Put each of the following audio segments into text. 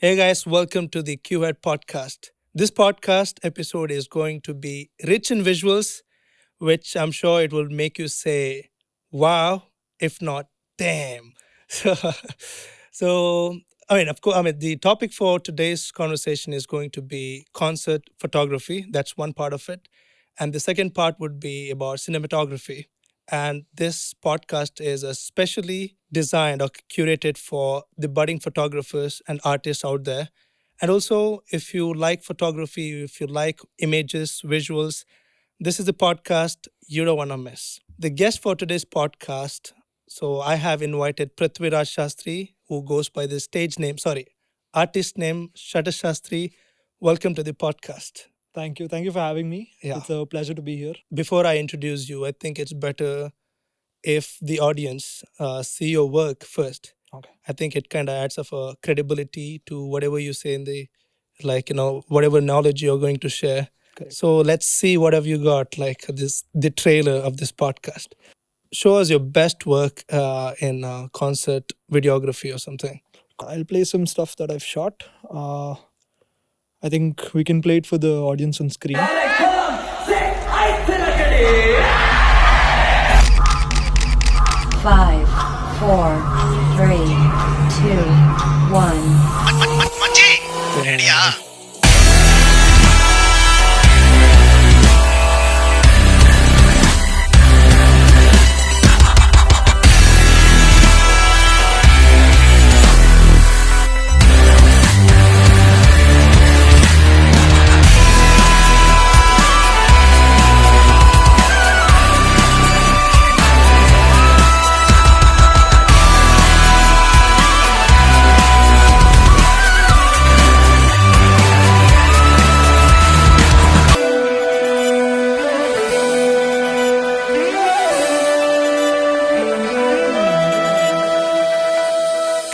Hey guys, welcome to the QHead podcast. This podcast episode is going to be rich in visuals, which I'm sure it will make you say, wow, if not, damn. So, of course, the topic for today's conversation is going to be concert photography. That's one part of it. And the second part would be about cinematography. And this podcast is especially designed or curated for the budding photographers and artists out there. And also, if you like photography, if you like images, visuals, this is the podcast you don't want to miss. The guest for today's podcast, so I have invited Prithviraj Shastri, who goes by the artist name Shutter Shastri. Welcome to the podcast. Thank you. Thank you for having me. Yeah. It's a pleasure to be here. Before I introduce you, I think it's better if the audience see your work first. Okay. I think it kind of adds of a credibility to whatever you say in the, whatever knowledge you're going to share. Correct. So let's see what have you got, like the trailer of this podcast. Show us your best work in concert videography or something. I'll play some stuff that I've shot. I think we can play it for the audience on screen. Five, four, three, two, one.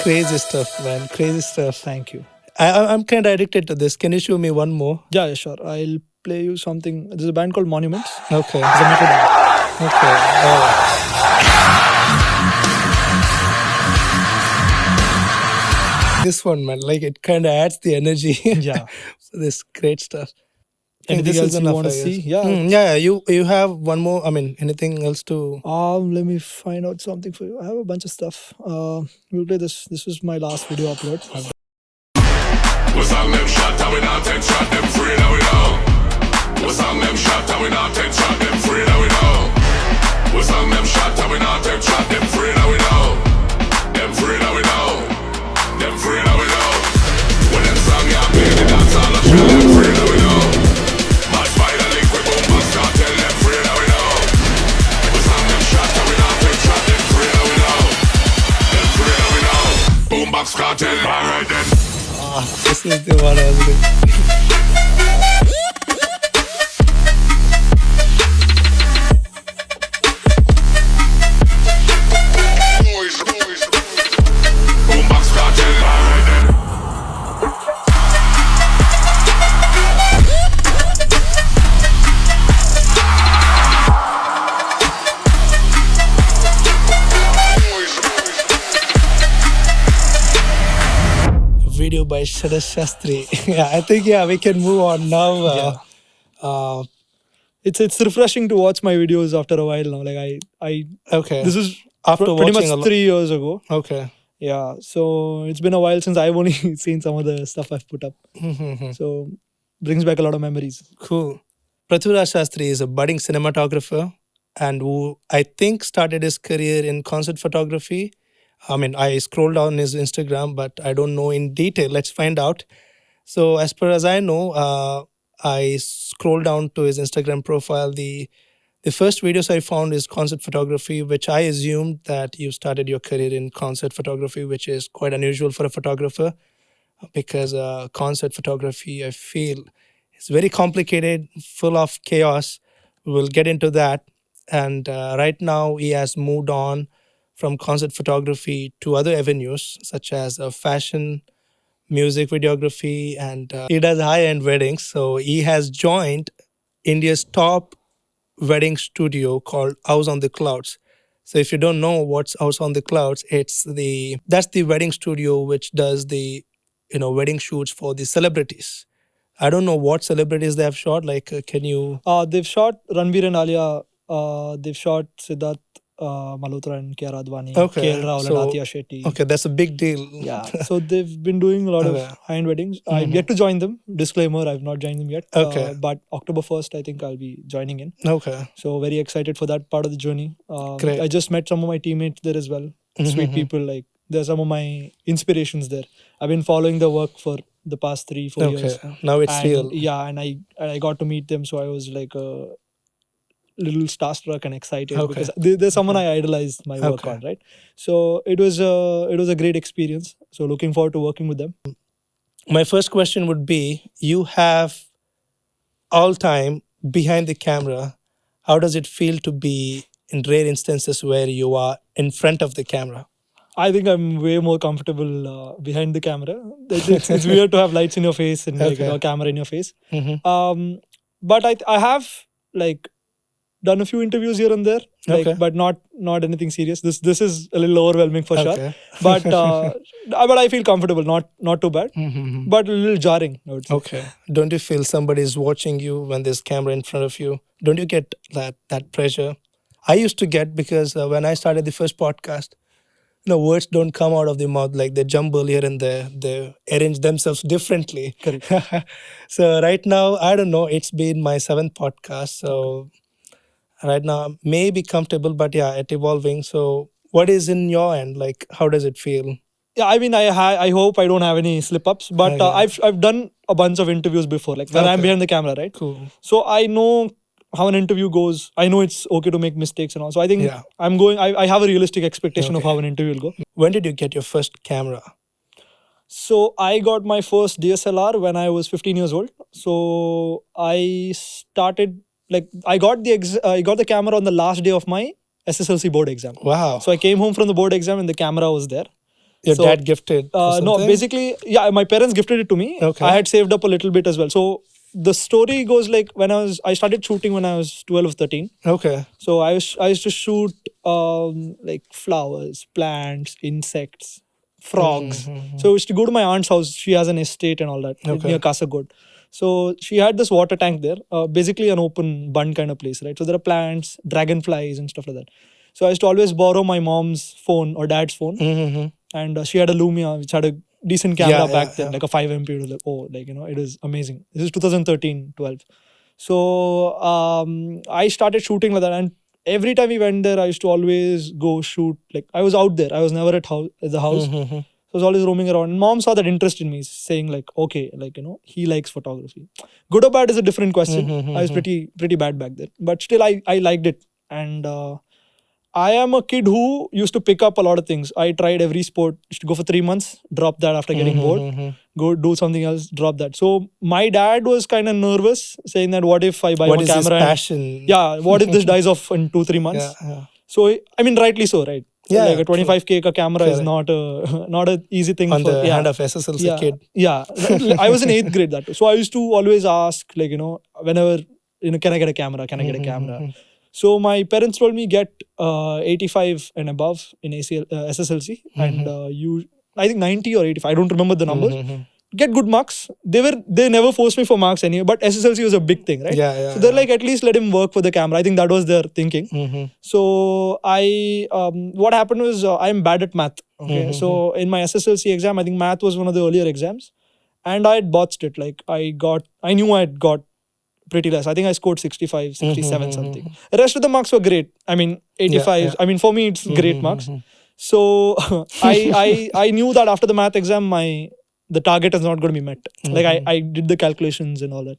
Crazy stuff, man. Crazy stuff. Thank you. I'm kind of addicted to this. Can you show me one more? Yeah, sure. I'll play you something. There's a band called Monuments. Okay. It's a metal band. Okay. This one, man, like it kind of adds the energy. Yeah. So this great stuff. Think Anything this else is you enough, want to I guess. see? Yeah. Yeah. You have one more. I mean, anything else to? Let me find out something for you. I have a bunch of stuff. We'll play this. This is my last video upload. What's on them shot and we not take shot, them free now we know. What's on them shot and we not take shot, them free now we know. What's on them shot and we not take shot, them free now we know. Them free now we know. Them free now we know. When them song ya play the dance all the show, them free now we know. Mad spider link with boom box cartel, them free now we know. What's on them shot and we not take shot, them free now we know. Them free now we know. Boom box cartel, alright then. This is the one I was doing. Boom box cartel, alright then. Video by Shutter Shastri. Yeah, I think we can move on now. Uh, It's refreshing to watch my videos after a while now. Like I okay. this is After pretty much watching a lot. 3 years ago. Okay. Yeah. So it's been a while since I've only seen some of the stuff I've put up. So brings back a lot of memories. Cool. Prathviraj Shastri is a budding cinematographer and who I think started his career in concert photography. I mean, I scrolled down his Instagram, but I don't know in detail. Let's find out. So, as far as I know, I scrolled down to his Instagram profile. The first videos I found is concert photography, which I assumed that you started your career in concert photography, which is quite unusual for a photographer because concert photography, I feel, is very complicated, full of chaos. We'll get into that. And right now, he has moved on from concert photography to other avenues such as fashion, music videography, and he does high-end weddings. So he has joined India's top wedding studio called House on the Clouds. So if you don't know what's House on the Clouds, that's the wedding studio which does the wedding shoots for the celebrities. I don't know what celebrities they have shot. Like, can you? They've shot Ranbir and Alia. They've shot Siddharth Malhotra and Kiara Advani, KL Okay, Rahul and so Atiya Shetty. okay, that's a big deal. Yeah, so they've been doing a lot of Okay. high-end weddings. I'm yet to join them. Disclaimer: I've not joined them yet. Okay. But October 1st, I think I'll be joining in. Okay, So very excited for that part of the journey. Great. I just met some of my teammates there as well. Sweet people. Like they're some of my inspirations there. I've been following their work for the past 3-4 okay. years. Now it's And real. yeah, and I got to meet them, so I was like a little starstruck and excited Okay. because they're someone I idolized my work Okay. on, right? So it was a great experience. So looking forward to working with them. My first question would be: you have all time behind the camera. How does it feel to be in rare instances where you are in front of the camera? I think I'm way more comfortable behind the camera. It's weird to have lights in your face and like Okay. a camera in your face. Mhm. But I have like done a few interviews here and there, like, Okay. but not anything serious. This is a little overwhelming for sure. Okay. But I feel comfortable, not too bad, but a little jarring, I would say. Okay. Don't you feel somebody is watching you when there's camera in front of you? Don't you get that pressure? I used to get because when I started the first podcast, words don't come out of the mouth, like they jumble here and there. They arrange themselves differently. Correct. So right now, I don't know. It's been my 7th podcast, so right now may be comfortable, but yeah, it's evolving. So what is in your end? Like, how does it feel? Yeah, I mean, I hope I don't have any slip ups, but Okay. I've done a bunch of interviews before, like when I'm Okay. behind the camera, right? Cool. So I know how an interview goes. I know it's okay to make mistakes and all. So I think Yeah. I have a realistic expectation of Okay. how an interview will go. When did you get your first camera? So I got my first DSLR when I was 15 years old. So I started like I got the camera on the last day of my SSLC board exam. Wow. So I came home from the board exam and the camera was there. Your So, dad gifted or no, something? basically, yeah, my parents gifted it to me. Okay. I had saved up a little bit as well. So the story goes like I started shooting when I was 12 or 13. Okay. So I used to shoot like flowers, plants, insects, frogs. So I used to go to my aunt's house. She has an estate and all that Okay. near Kasagod. So she had this water tank there, basically an open bund kind of place, right? So there are plants, dragonflies, and stuff like that. So I used to always borrow my mom's phone or dad's phone, and she had a Lumia which had a decent camera back then, like a 5 MP. It was like, oh, like it was amazing. This is 2013, 12. So I started shooting like that, and every time we went there, I used to always go shoot. Like I was out there. I was never at the house. So I was always roaming around. And mom saw that interest in me, saying like, okay, like he likes photography. Good or bad is a different question. I was pretty bad back then, but still I liked it. And I am a kid who used to pick up a lot of things. I tried every sport. Used to go for 3 months, drop that after getting bored, go do something else, drop that. So my dad was kind of nervous, saying that what if I buy What one is his camera? passion? Yeah, what if this dies off in 2-3 months? Yeah. So I mean, rightly so, right? Yeah, Like a true. 25K ka camera is Correct. not a not an easy thing On for the hand of SSLC kid. Yeah, I was in 8th grade that too. So I used to always ask, like whenever can I get a camera? Can I get a camera? So my parents told me get 85 and above in SSLC, and I think 90 or 85. I don't remember the numbers. Get good marks. They never forced me for marks anyway, but SSLC was a big thing, right? Yeah. So they're like, at least let him work for the camera. I think that was their thinking. So I what happened was I'm bad at math. Okay, so in my SSLC exam, I think math was one of the earlier exams, and I had botched it. Like I knew I had got pretty less. I think I scored 65, 67 something. The rest of the marks were great. I mean 85. Yeah. I mean for me it's great marks. So I knew that after the math exam the target is not going to be met. Like I did the calculations and all that.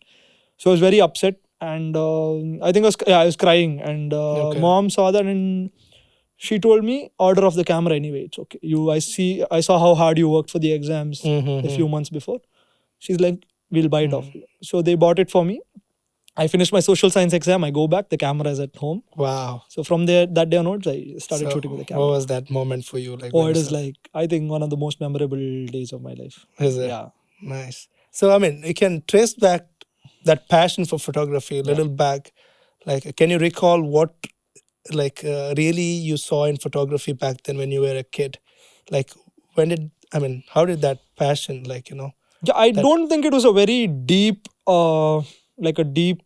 So I was very upset, and I think I was crying, and mom saw that, and she told me order off the camera anyway. It's okay. I saw how hard you worked for the exams a few months before. She's like, we'll buy it off you. So they bought it for me. I finished my social science exam. I go back. The camera is at home. Wow. So from that day onwards, I started shooting with the camera. What was that moment for you? Like, it is like, I think one of the most memorable days of my life. Is it? Yeah. Nice. So I mean, you can trace back that passion for photography a little back. Like, can you recall what, like, really you saw in photography back then when you were a kid? Like, how did that passion, Yeah, I don't think it was a very deep, like a deep,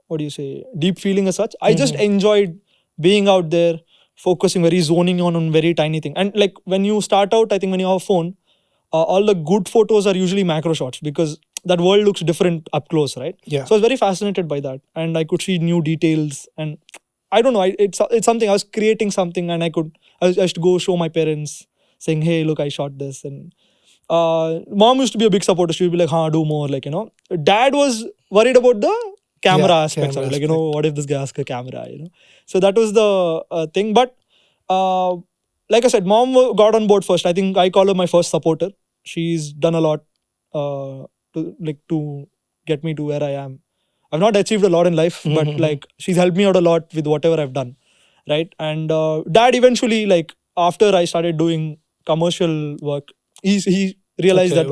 what do you say, deep feeling as such. I just enjoyed being out there, focusing, very zoning on very tiny thing. And like when you start out, I think when you have a phone, all the good photos are usually macro shots because that world looks different up close, right? Yeah. So I was very fascinated by that, and I could see new details. And I don't know, it's something I was creating something, and I used to go show my parents, saying, "Hey, look, I shot this." And mom used to be a big supporter. She would be like, "Ha, do more." Like, Dad was worried about the camera aspects of it. Like, what if this guy asks a camera? So that was the thing. But like I said, mom got on board first. I think I call her my first supporter. She's done a lot to get me to where I am. I've not achieved a lot in life, but like she's helped me out a lot with whatever I've done, right? And dad eventually, like after I started doing commercial work, he realized that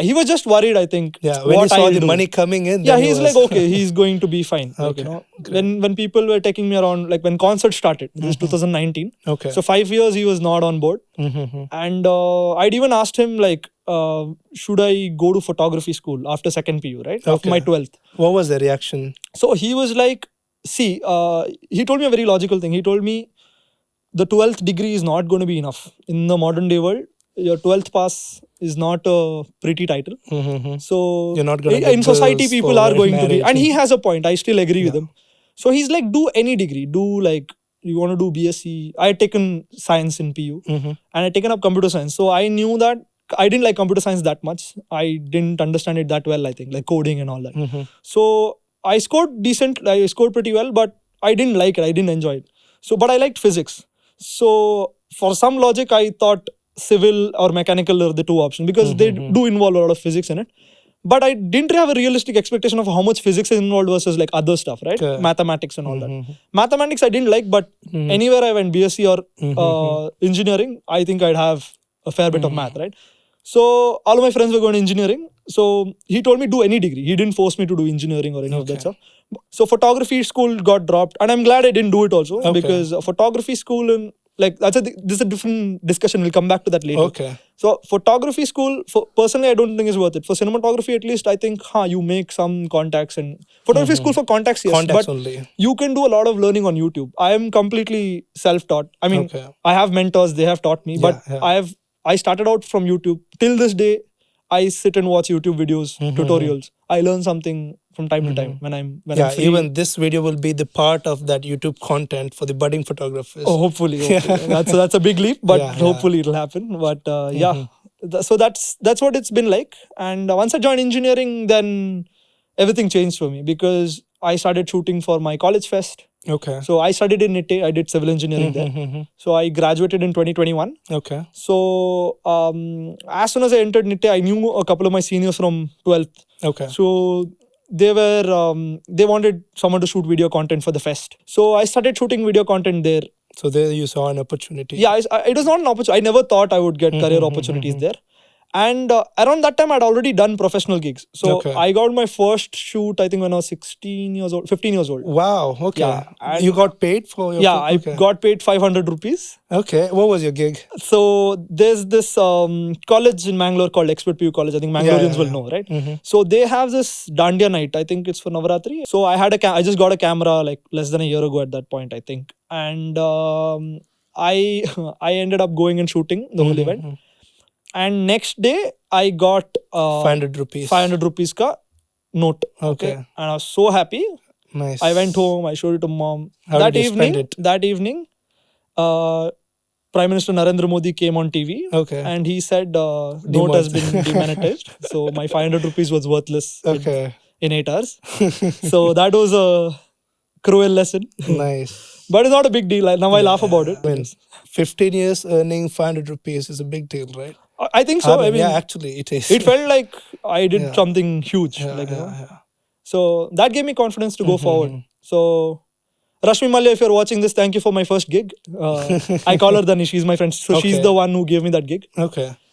he was just worried. I think when he saw the money coming in, yeah, he's like, okay, he's going to be fine. Like, when people were taking me around, like when concerts started, this is 2019. Okay. So 5 years he was not on board, and I'd even asked him like, should I go to photography school after second PU, right? After my 12th. What was the reaction? So he was like, see, he told me a very logical thing. He told me the 12th degree is not going to be enough in the modern day world. Your 12th pass is not a pretty title. So you're not gonna in society people are going to be, and he has a point. I still agree with him. So he's like, do any degree. Do like, you want to do BSc. I had taken science in PU and I had taken up computer science. So I knew that I didn't like computer science that much. I didn't understand it that well, I think, like coding and all that. So I scored decent. I scored pretty well, but I didn't like it. I didn't enjoy it. So, but I liked physics. So for some logic, I thought civil or mechanical are the two options because they do involve a lot of physics in it. But I didn't have a realistic expectation of how much physics is involved versus like other stuff, right? Mathematics and all that. Mathematics I didn't like, but anywhere I went, BSc or engineering, I think I'd have a fair bit of math, right? So all of my friends were going to engineering. So he told me do any degree. He didn't force me to do engineering or any of that stuff. So photography school got dropped, and I'm glad I didn't do it also because photography school and like this is a different discussion. We'll come back to that later. So photography school, personally, I don't think is worth it. For cinematography, at least, I think you make some contacts, and photography school for contacts, yes, contacts but only. You can do a lot of learning on YouTube. I am completely self-taught. I mean, I have mentors; they have taught me, but I started out from YouTube. Till this day, I sit and watch YouTube videos, tutorials. I learn something from time to time when I'm free. Even this video will be the part of that YouTube content for the budding photographers. Oh, hopefully. That's a big leap, but hopefully it'll happen. But so that's what it's been like. And once I joined engineering, then everything changed for me because I started shooting for my college fest. So I studied in NITE. I did civil engineering there. So I graduated in 2021. So as soon as I entered NITE, I knew a couple of my seniors from 12th. So they wanted someone to shoot video content for the fest. So I started shooting video content there. So there you saw an opportunity. Yeah, it was not an opportunity. I never thought I would get career opportunities there. And around that time, I'd already done professional gigs. So I got my first shoot, I think when I was 15 years old. Wow, okay. Yeah, you got paid for your I got paid 500 rupees. Okay, what was your gig? So there's this college in Mangalore called Expert PU College. I think Mangaloreans will know, right? So they have this Dandiya night. I think it's for Navaratri. So I just got a camera like less than a year ago at that point, I think. And I ended up going and shooting the whole event. And next day, I got 500 rupees. 500 rupees ka note. Okay. And I was so happy. Nice. I went home. I showed it to mom. How did you spend it? That evening, Prime Minister Narendra Modi came on TV. And he said, note has been demonetized. So my 500 rupees was worthless in 8 hours. So that was a cruel lesson. Nice. But it's not a big deal. Now I laugh about it. I mean, 15 years earning 500 rupees is a big deal, right? I think so. I mean, actually it is. It felt like I did something huge. So that gave me confidence to go forward. So Rashmi Malya, if you're watching this, thank you for my first gig. I call her Dani. She's my friend. So she's the one who gave me that gig.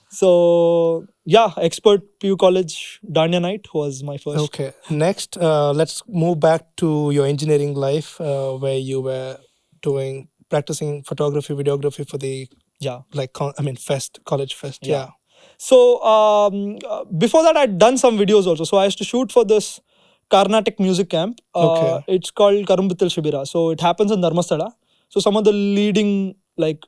So yeah, Expert PU College Dandiya night was my first. Next, let's move back to your engineering life where you were practicing photography, videography for the college fest. So before that, I'd done some videos also. So I used to shoot for this Carnatic music camp. Okay. It's called Karumbitil Shibira. So it happens in Dharmasthala. So some of the leading like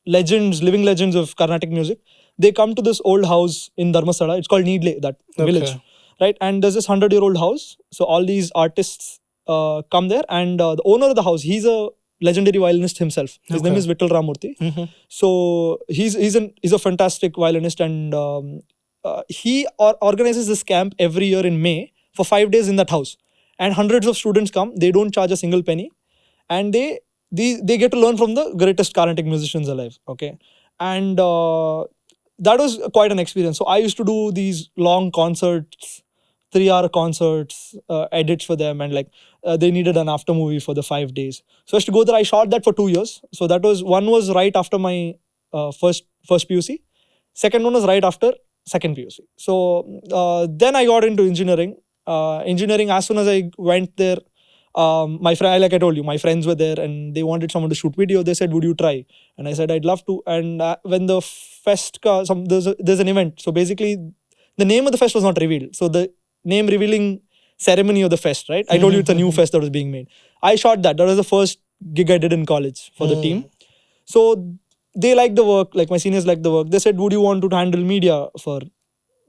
legends, living legends of Carnatic music, they come to this old house in Dharmasthala. It's called Needle, that village, Okay. right? And there's this 100-year-old house. So all these artists come there, and the owner of the house, he's a legendary violinist himself. His name Okay. is Vittal Ramurthy. So he's a fantastic violinist, and he organizes this camp every year in May for 5 days in that house, and hundreds of students come. They don't charge a single penny, and they get to learn from the greatest Carnatic musicians alive. Okay, and that was quite an experience. So I used to do these long concerts, 3-hour concerts, edits for them, and like they needed an after movie for the 5 days. So I used to go there. I shot that for 2 years. So that was one was right after my first PUC. Second one was right after second PUC. So then I got into engineering. Engineering, as soon as I went there, my friend, like I told you, my friends were there and they wanted someone to shoot video. They said, "Would you try?" And I said, "I'd love to." And when the fest, there's an event. So basically, the name of the fest was not revealed. So the name revealing ceremony of the fest, right? I told you it's a new fest that was being made. I shot that. That was the first gig I did in college for the team. So they liked the work, like my seniors liked the work. They said, "Would you want to handle media for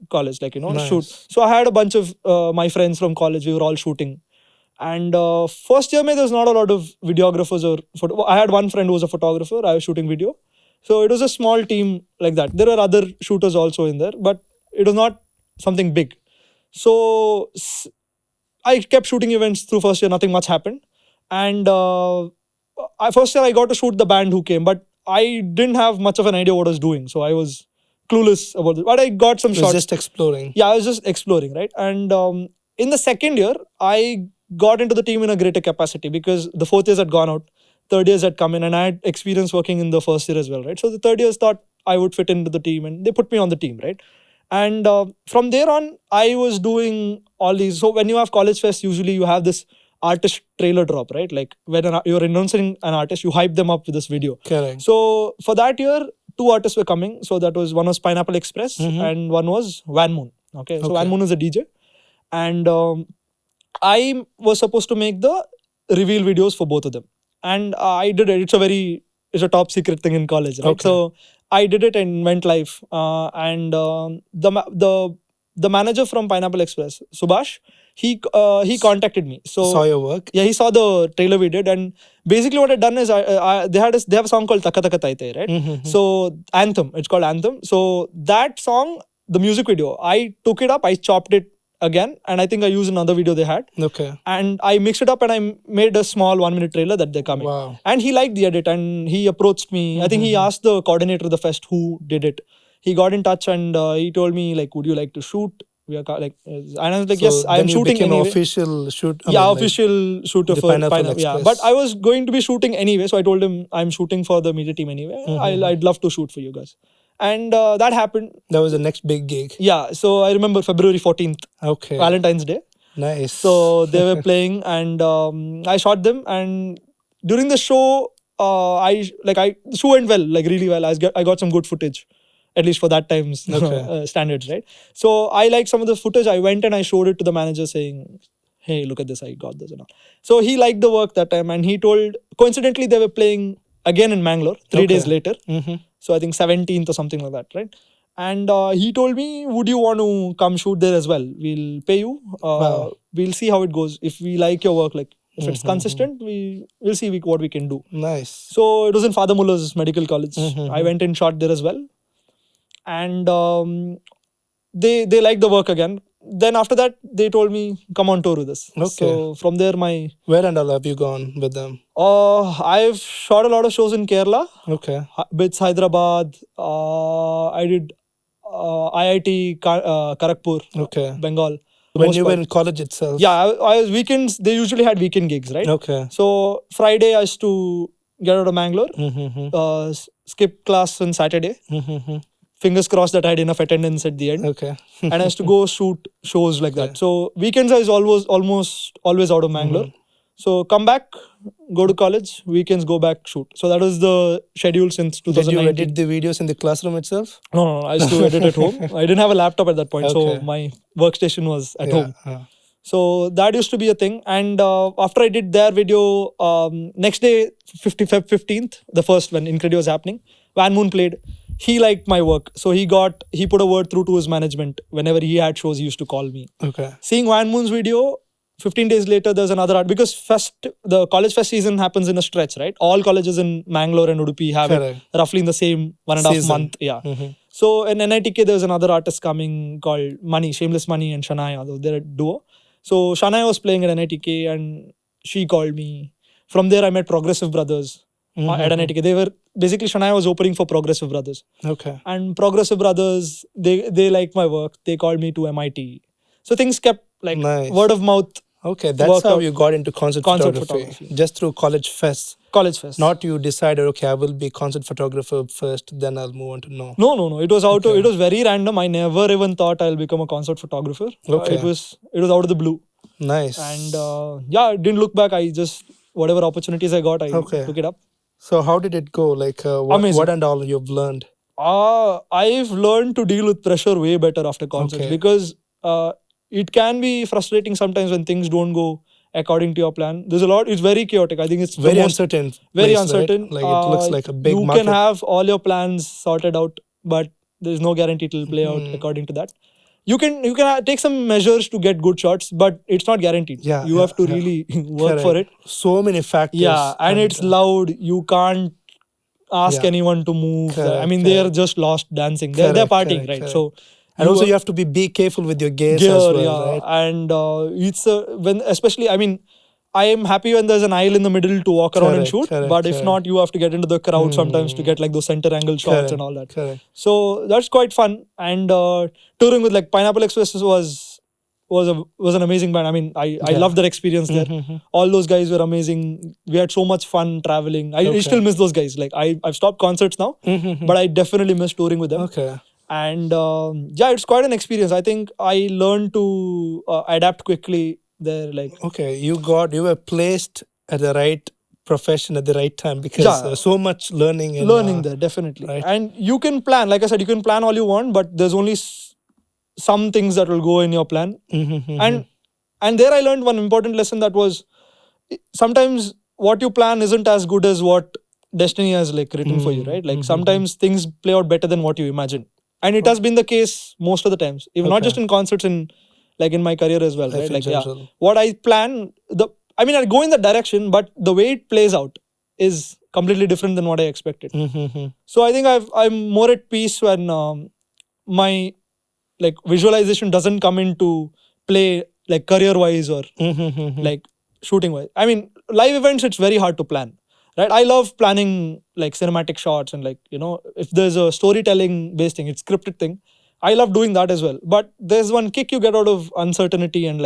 college?" Like, shoot. Nice. So I had a bunch of my friends from college. We were all shooting. And first year, there was not a lot of videographers or I had one friend who was a photographer. I was shooting video. So it was a small team like that. There were other shooters also in there, but it was not something big. So I kept shooting events through first year. Nothing much happened. And first year I got to shoot the band who came, but I didn't have much of an idea what I was doing. So I was clueless about it. But I got some It was shots. just exploring. Yeah, I was just exploring, right? And in the second year, I got into the team in a greater capacity because the fourth years had gone out, third years had come in, and I had experience working in the first year as well, right? So the third years thought I would fit into the team, and they put me on the team, right? And from there on, I was doing all these. So when you have college fest, usually you have this artist trailer drop, right? Like when you're announcing an artist, you hype them up with this video. Correct. So for that year, two artists were coming. So that was one was Pineapple Express and one was Van Moon. Okay, so Van Moon is a DJ, and I was supposed to make the reveal videos for both of them, and I did it. It's a top secret thing in college, right? Okay. So I did it and went live, and the manager from Pineapple Express, Subhash, he contacted me. So Saw your work. yeah, he saw the trailer we did, and basically what I'd done is they have a song called Taka Taka Tai Tai, right? So Anthem, it's called Anthem. So that song, the music video, I took it up, I chopped it again, and I think I used another video they had, Okay. and I mixed it up and I made a small 1-minute trailer that they're coming. Wow. And he liked the edit and he approached me. I think he asked the coordinator of the fest who did it. He got in touch and he told me like, "Would you like to shoot?" We are and I was like, So "Yes, I am then you shooting became anyway." an official shoot. Yeah, official shooter the for Pineapple Pineapple. Yeah, Express. but I was going to be shooting anyway, so I told him I'm shooting for the media team anyway. I'd love to shoot for you guys, and that happened. That was the next big gig. Yeah, so I remember February 14th, Okay. Valentine's Day. Nice. So they were playing, and I shot them. And during the show, the show went well, like really well. I got some good footage, at least for that time's standards, right? So I liked some of the footage. I went and I showed it to the manager, saying, "Hey, look at this! I got this and all." So he liked the work that time, and he told. Coincidentally, they were playing again in Mangalore 3 days later. So I think 17th or something like that, right? And he told me, "Would you want to come shoot there as well? We'll pay you. Wow. We'll see how it goes. If we like your work, like if it's consistent, we'll see what we can do." Nice. So it was in Father Muller's Medical College. I went and shot there as well, and they liked the work again. Then after that, they told me, "Come on tour with us." Okay. So from there, Where and all have you gone with them? I've shot a lot of shows in Kerala, Okay. bits Hyderabad. I did IIT Kharagpur, Okay. Bengal. When you were in college itself. Yeah, I was weekends. They usually had weekend gigs, right? Okay. So Friday I used to get out of Mangalore, skip class on Saturday. Fingers crossed that I had enough attendance at the end. Okay. And I used to go shoot shows like that. So weekends I was almost always out of Mangalore. So come back, go to college, weekends go back, shoot. So that was the schedule since Did you 2019. edit the videos in the classroom itself? No, I used to edit at home. I didn't have a laptop at that point, so Okay. my workstation was at home. Yeah. So that used to be a thing. And after I did their video, next day, 15th, the first when Incredi was happening, Van Moon played. He liked my work. So he put a word through to his management. Whenever he had shows, he used to call me. Okay. Seeing Van Moon's video, 15 days later, there's another art. Because the college fest season happens in a stretch, right? All colleges in Mangalore and Udupi have Correct. it roughly in the same 1.5 Season. month. Yeah. So in NITK, there's another artist coming called Money, Shameless Money and Shania. They're a duo. So Shania was playing at NITK and she called me. From there, I met Progressive Brothers at NITK. They were basically Shania was opening for Progressive Brothers. Okay. And Progressive Brothers, they liked my work. They called me to MIT. So things kept like Nice. word of mouth. Okay, that's Worked how out. you got into concert photography. Just through college fests. College fest. Not you decided, okay, I will be concert photographer first, then I'll move on to no. No. It was it was very random. I never even thought I'll become a concert photographer. Okay. It was out of the blue. Nice. And I didn't look back. I just whatever opportunities I got, I Okay. took it up. So how did it go? Like Amazing. what and all you've learned? I've learned to deal with pressure way better after concerts Okay. because it can be frustrating sometimes when things don't go according to your plan. There's a lot. It's very chaotic. I think it's the Very most uncertain. very place, uncertain. Right? Like it looks like a big you market. can have all your plans sorted out, but there's no guarantee it'll play out according to that. You can take some measures to get good shots, but it's not guaranteed. Yeah, You have to really work for it. So many factors. Yeah, and it's loud. You can't ask Yeah. anyone to move. I mean, Correct, they're correct. just lost dancing. They're partying, right? Correct. So And also you have to be careful with your gear as well, right? And it's when especially I mean, I am happy when there's an aisle in the middle to walk around and shoot. But if not, you have to get into the crowd sometimes to get like those center angle shots and all that. Correct. So that's quite fun. And touring with like Pineapple Express was an amazing band. I mean, I loved that experience there. All those guys were amazing. We had so much fun traveling. I still miss those guys. Like I've stopped concerts now, but I definitely miss touring with them. Okay. And it's quite an experience. I think I learned to adapt quickly there. Like Okay, you were placed at the right profession at the right time because so much learning. there, definitely. Right. And you can plan, like I said, you can plan all you want, but there's only some things that will go in your plan. And there I learned one important lesson that was sometimes what you plan isn't as good as what destiny has like written for you, right? Like sometimes things play out better than what you imagine. And it has been the case most of the times, even not just in concerts, in my career as well, Life right? in Like general. what I plan, I go in that direction, but the way it plays out is completely different than what I expected. So I think I'm more at peace when my like visualization doesn't come into play like career wise or like shooting wise. I mean, live events, it's very hard to plan, right? I love planning like cinematic shots and like, if there's a storytelling based thing, it's scripted thing. I love doing that as well. But there's one kick you get out of uncertainty and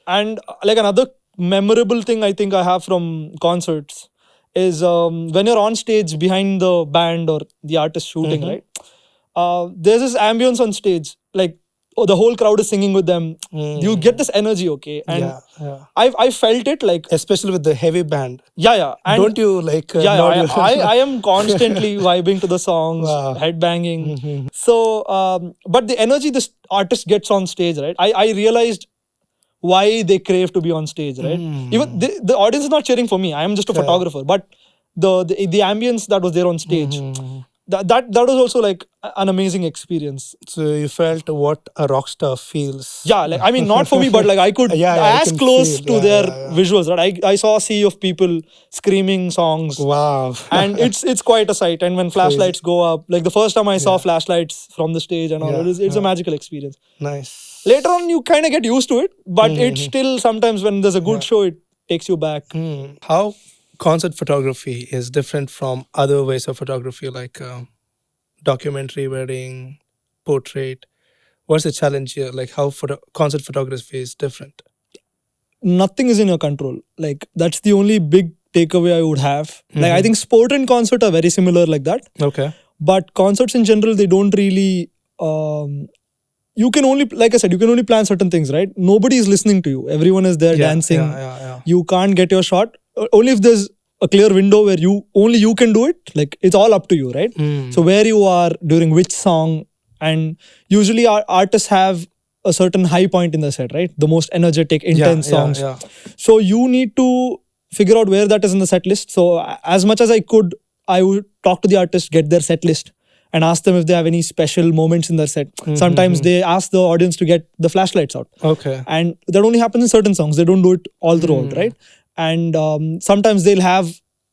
another memorable thing I think I have from concerts is when you're on stage behind the band or the artist shooting, right? There's this ambience on stage, like the whole crowd is singing with them. You get this energy, okay? And I felt it like, especially with the heavy band. And don't you like? I am constantly vibing to the songs, headbanging. So, but the energy this artist gets on stage, right? I realized why they crave to be on stage, right? Even the audience is not cheering for me. I am just a photographer, but the ambience that was there on stage. That was also like an amazing experience. So you felt what a rock star feels. Yeah, like I mean, not for me, but like I could as close to their visuals. Right, I saw a sea of people screaming songs. Wow, and it's quite a sight. And when flashlights go up, like the first time I saw flashlights from the stage and all, it's a magical experience. Nice. Later on, you kind of get used to it, but it's still sometimes when there's a good show, it takes you back. How concert photography is different from other ways of photography, like documentary, wedding, portrait. What's the challenge here? Like how concert photography is different? Nothing is in your control. Like that's the only big takeaway I would have. Like I think sport and concert are very similar like that. Okay. But concerts in general, they don't really you can only, like I said, you can only plan certain things, right? Nobody is listening to you. Everyone is there dancing. Yeah. You can't get your shot. Only if there's a clear window where only you can do it. Like, it's all up to you, right? So where you are during which song, and usually our artists have a certain high point in the set, right? The most energetic, intense songs. Yeah. So you need to figure out where that is in the set list. So as much as I could, I would talk to the artist, get their set list, and ask them if they have any special moments in their set. Sometimes they ask the audience to get the flashlights out. Okay. And that only happens in certain songs. They don't do it all throughout, right? And sometimes they'll have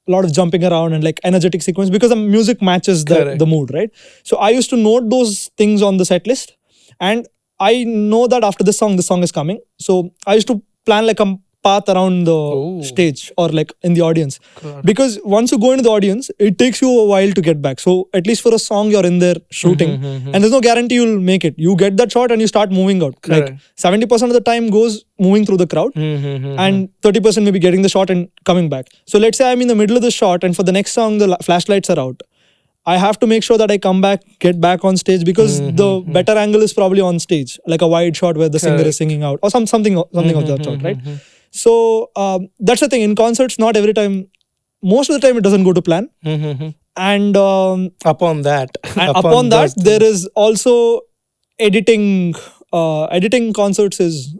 a lot of jumping around and like energetic sequence because the music matches the mood, right? So I used to note those things on the set list, and I know that after this song is coming. So I used to plan like a path around the stage or like in the audience. Because once you go into the audience, it takes you a while to get back. So at least for a song, you're in there shooting, and there's no guarantee you'll make it. You get that shot and you start moving out. Like 70% of the time goes moving through the crowd, and 30% maybe getting the shot and coming back. So let's say I'm in the middle of the shot, and for the next song, the flashlights are out. I have to make sure that I come back, get back on stage, because the better angle is probably on stage, like a wide shot where the singer is singing out, or something of that sort, right? So that's the thing. In concerts, not every time, most of the time, it doesn't go to plan. And upon that, there is also editing. Editing concerts is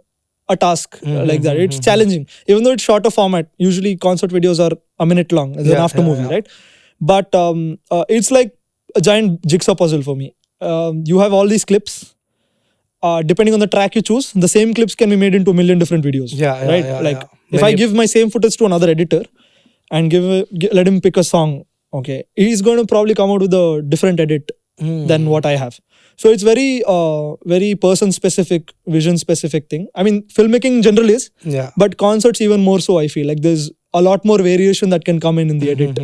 a task like that. It's challenging, even though it's shorter format. Usually, concert videos are a minute long. It's an after movie, right? But it's like a giant jigsaw puzzle for me. You have all these clips. Depending on the track you choose, the same clips can be made into a million different videos. If I give my same footage to another editor and let him pick a song, okay, he's going to probably come out with a different edit than what I have. So it's very person specific, vision specific thing. I mean, filmmaking generally is, but concerts even more so. I feel like there's a lot more variation that can come in the edit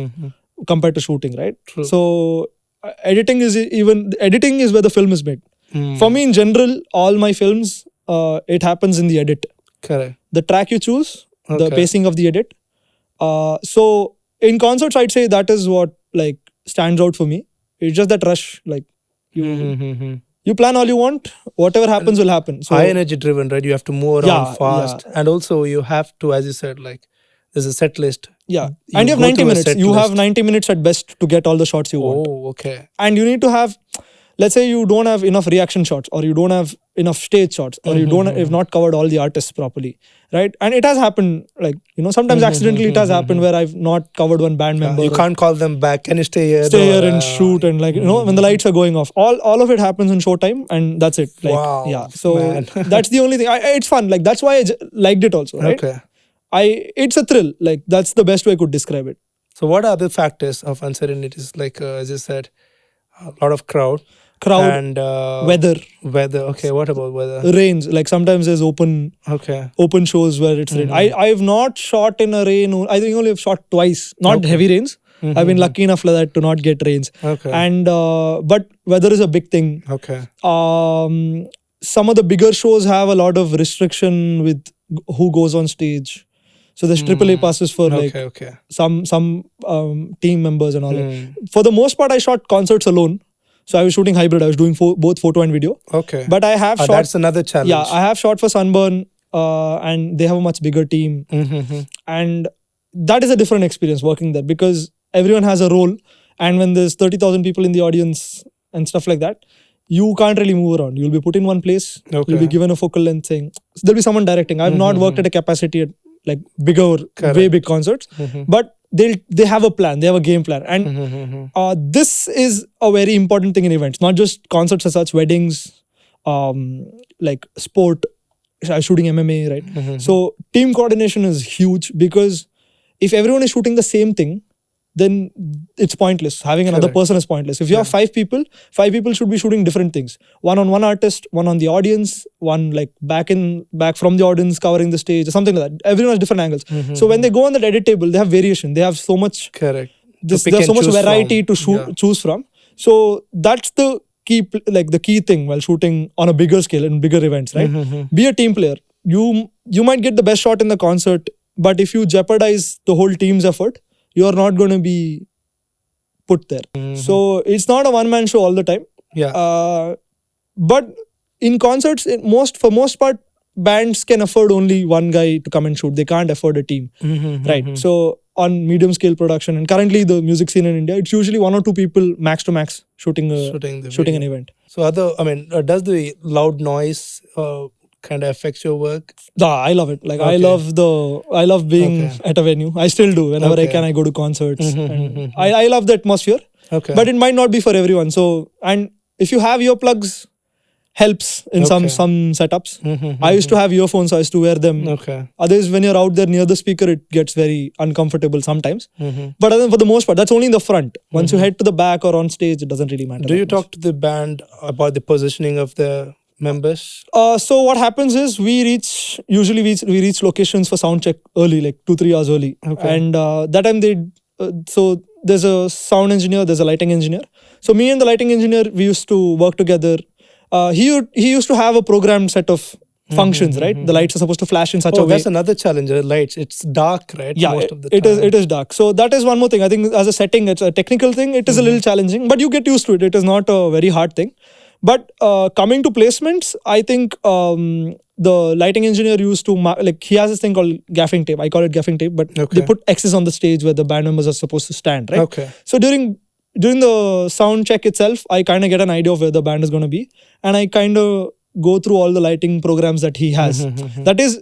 compared to shooting, right? True. So editing is where the film is made. For me, in general, all my films, it happens in the edit. Correct. The track you choose, the pacing of the edit. So in concerts, I'd say that is what like stands out for me. It's just that rush, like you plan all you want, whatever happens will happen. So high energy driven, right? You have to move around fast, and also you have to, as you said, like there's a set list. Yeah, and you have 90 minutes. You have 90 minutes at best to get all the shots you want. Oh, okay. And you need to have, let's say you don't have enough reaction shots, or you don't have enough stage shots, or you have not covered all the artists properly, right? And it has happened, like, sometimes accidentally it has happened where I've not covered one band member. You can't call them back. Can you stay here? And shoot, and like, when the lights are going off. All of it happens in showtime, and that's it. Like, wow. Yeah. So that's the only thing. It's fun. Like, that's why I liked it also, right? Okay. It's a thrill. Like, that's the best way I could describe it. So what are other factors of uncertainties? Like, as you said, a lot of crowd and weather. Okay, what about weather? Rains. Like, sometimes there's open shows where it's rain. I've not shot in a rain. I think only have shot twice. Not heavy rains. I've been lucky enough like that to not get rains. Okay. And but weather is a big thing. Okay. Some of the bigger shows have a lot of restriction with who goes on stage. So there's AAA passes for some team members and all that. For the most part, I shot concerts alone. So I was shooting hybrid. I was doing both photo and video. Okay. But I have shot. That's another challenge. Yeah, I have shot for Sunburn, and they have a much bigger team. And that is a different experience working there, because everyone has a role. And when there's 30,000 people in the audience and stuff like that, you can't really move around. You'll be put in one place. Okay. You'll be given a focal length thing. So there'll be someone directing. I've not worked at a capacity at like bigger, way big concerts, but they have a plan. They have a game plan, and this is a very important thing in events, not just concerts as such, weddings, like sport, shooting MMA, right? So team coordination is huge, because if everyone is shooting the same thing, then it's pointless. Having another person is pointless. If you have 5 people should be shooting different things. One on one artist, one on the audience, one like back from the audience covering the stage, or something like that. Everyone has different angles. So when they go on the edit table, they have variation. They have so much. Correct. There's so much variety to choose from. So that's the key thing while shooting on a bigger scale in bigger events, right? Be a team player. You might get the best shot in the concert, but if you jeopardize the whole team's effort, you're not going to be put there. So it's not a one-man show all the time. Yeah. But in concerts, for most part, bands can afford only one guy to come and shoot. They can't afford a team, right? So on medium scale production, and currently the music scene in India, it's usually one or two people max to max shooting an event. So does the loud noise kind of affects your work? I love it. Like I love being at a venue. I still do whenever I can. I go to concerts, and I love the atmosphere. Okay. But it might not be for everyone. So, and if you have earplugs, helps in some setups. I used to have earphones, so I used to wear them. Okay. Otherwise, when you're out there near the speaker, it gets very uncomfortable sometimes. But other than for the most part, that's only in the front. Once you head to the back or on stage, it doesn't really matter. Do you talk to the band about the positioning of the members? So what happens is we reach locations for sound check early, like 2-3 hours early. Okay. And that time so there's a sound engineer, there's a lighting engineer. So me and the lighting engineer, we used to work together. He used to have a programmed set of functions, right? The lights are supposed to flash in such a way. That's another challenge. Lights, it's dark, right? Yeah, most of the time. It is dark. So that is one more thing. I think as a setting, it's a technical thing. It is a little challenging, but you get used to it. It is not a very hard thing. But coming to placements, I think the lighting engineer used to he has this thing called gaffing tape. I call it gaffing tape, but they put X's on the stage where the band members are supposed to stand, right? Okay. So during the sound check itself, I kind of get an idea of where the band is going to be, and I kind of go through all the lighting programs that he has. That is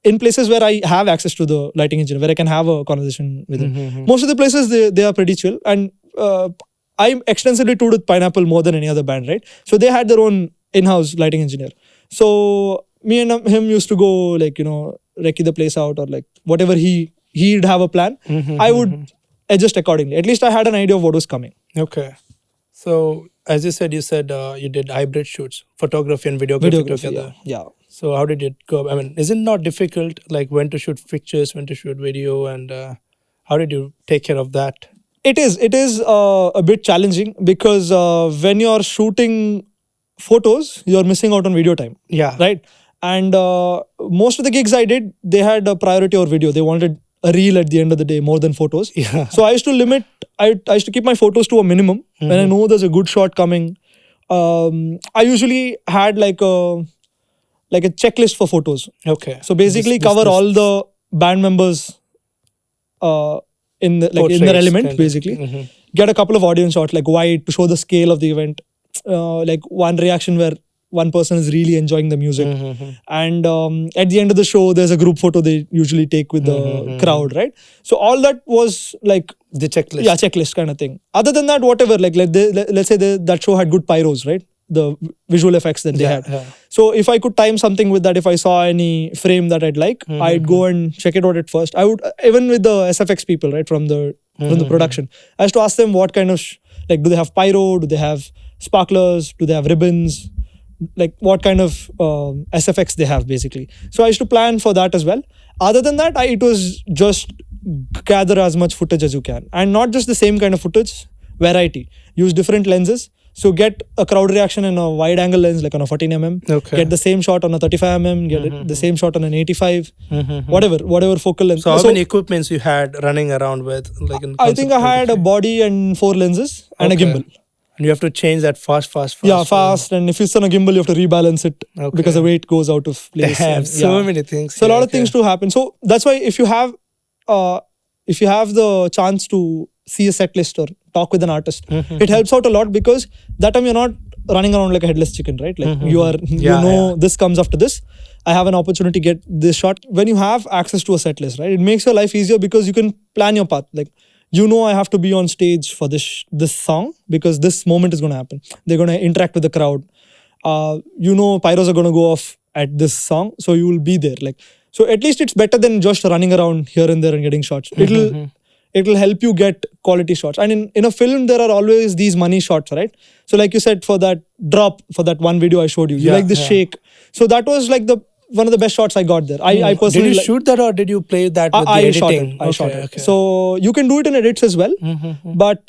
in places where I have access to the lighting engineer, where I can have a conversation with him. Most of the places they are pretty chill, and I extensively toured with Pineapple more than any other band, right? So they had their own in-house lighting engineer. So me and him used to go recce the place out, or like whatever he'd have a plan. I would adjust accordingly. At least I had an idea of what was coming. Okay. So as you said you did hybrid shoots, photography and videography together. Yeah. So how did it go? I mean, is it not difficult, like when to shoot pictures, when to shoot video, and how did you take care of that? It is a bit challenging because when you're shooting photos, you're missing out on video time. Yeah. Right? And most of the gigs I did, they had a priority over video. They wanted a reel at the end of the day more than photos. Yeah. So I used to keep my photos to a minimum. When I know there's a good shot coming, I usually had like a checklist for photos. Okay. So basically cover all the band members in their element, basically. Get a couple of audience shots, like wide, to show the scale of the event. Like one reaction where one person is really enjoying the music. And at the end of the show, there's a group photo they usually take with the crowd, right? So all that was like the checklist. Yeah, checklist kind of thing. Other than that, whatever, let's say that show had good pyros, right? The visual effects that they had. Yeah. So if I could time something with that, if I saw any frame that I'd like, I'd go and check it out at first. I would, even with the SFX people, right, from the production, I used to ask them what kind of, do they have pyro? Do they have sparklers? Do they have ribbons? Like what kind of SFX they have, basically. So I used to plan for that as well. Other than that, it was just gather as much footage as you can. And not just the same kind of footage, variety. Use different lenses. So get a crowd reaction in a wide angle lens, like on a 14mm. Okay. Get the same shot on a 35mm. Get the same shot on an 85. Whatever focal length. So how many equipments you had running around with? I think I had a body and 4 lenses and a gimbal. And you have to change that fast. Yeah, fast. And if it's on a gimbal, you have to rebalance it because the weight goes out of place. They have so many things. So a lot of things to happen. So that's why if you have the chance to see a set list or talk with an artist, it helps out a lot, because that time you're not running around like a headless chicken, right? Like this comes after this. I have an opportunity to get this shot. When you have access to a set list, right, it makes your life easier because you can plan your path. Like, I have to be on stage for this song because this moment is going to happen. They're going to interact with the crowd. Pyros are going to go off at this song, so you will be there. So at least it's better than just running around here and there and getting shots. It'll help you get quality shots. And in a film, there are always these money shots, right? So like you said, for that drop, for that one video I showed you, you like this shake. So that was like one of the best shots I got there. I personally... Did you shoot that, or did you play that with the editing? I shot it. Okay. So you can do it in edits as well. But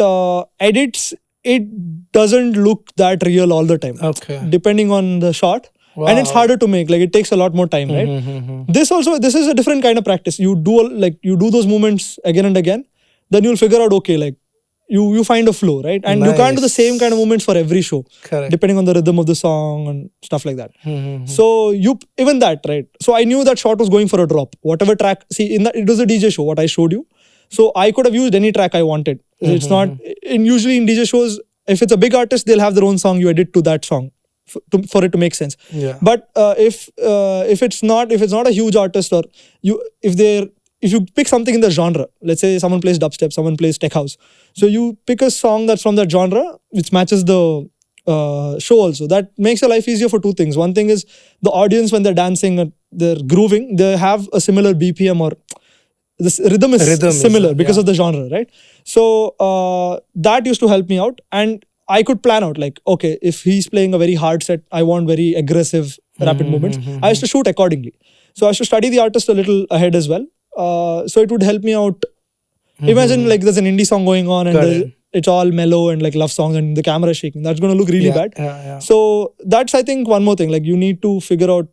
edits, it doesn't look that real all the time. Okay. Depending on the shot. Wow. And it's harder to make. Like, it takes a lot more time, right? This is a different kind of practice. You do those movements again and again. Then you'll figure out, okay, like, you find a flow, right? And you can't do the same kind of movements for every show, Correct. depending on the rhythm of the song and stuff like that. Mm-hmm. So even that, right? So I knew that shot was going for a drop. Whatever track, see, it was a DJ show, what I showed you. So I could have used any track I wanted. It's not, usually in DJ shows, if it's a big artist, they'll have their own song, you edit to that song for it to make sense. Yeah. But if it's not a huge artist, or if you pick something in the genre, let's say someone plays dubstep, someone plays tech house, so you pick a song that's from that genre which matches the show also. That makes your life easier for two things. One thing is the audience, when they're dancing or they're grooving, they have a similar BPM, or this rhythm is similar because of the genre, right? So that used to help me out, and I could plan out, like, okay, if he's playing a very hard set, I want very aggressive rapid movements. I used to shoot accordingly. So I used to study the artist a little ahead as well. So it would help me out. Imagine like there's an indie song going on and it's all mellow and like love songs and the camera is shaking. That's going to look really bad. So that's, I think, one more thing. Like, you need to figure out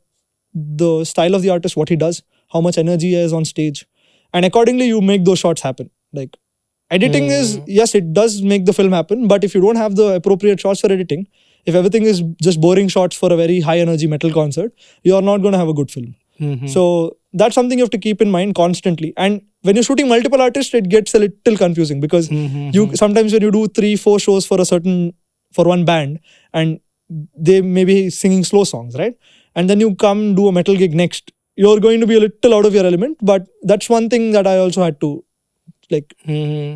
the style of the artist, what he does, how much energy he has on stage, and accordingly you make those shots happen. Like, editing is, yes, it does make the film happen, but if you don't have the appropriate shots for editing, if everything is just boring shots for a very high energy metal concert, you are not going to have a good film. So that's something you have to keep in mind constantly. And when you're shooting multiple artists, it gets a little confusing, because you sometimes, when you do 3-4 shows for one band, and they may be singing slow songs, right? And then you come do a metal gig next, you're going to be a little out of your element. But that's one thing that I also had to, like,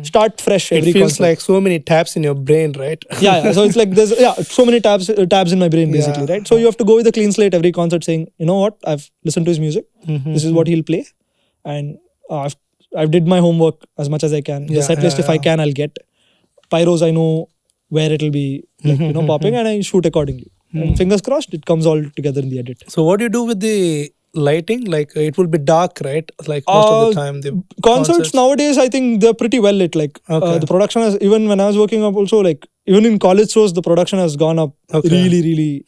start fresh every It feels concert. like so many tabs in your brain, right? Yeah. So it's like there's so many tabs in my brain, basically, right? So you have to go with a clean slate every concert, saying, you know what, I've listened to his music. This is what he'll play, and I've did my homework as much as I can. The set list, if I can, I'll get. Pyros, I know where it'll be, like, popping, and I shoot accordingly. And fingers crossed, it comes all together in the edit. So what do you do with the lighting? Like, it will be dark, right? Like, most of the time the concerts nowadays, I think they're pretty well lit. Like, the production has, even when I was working up also, like, even in college shows, the production has gone up really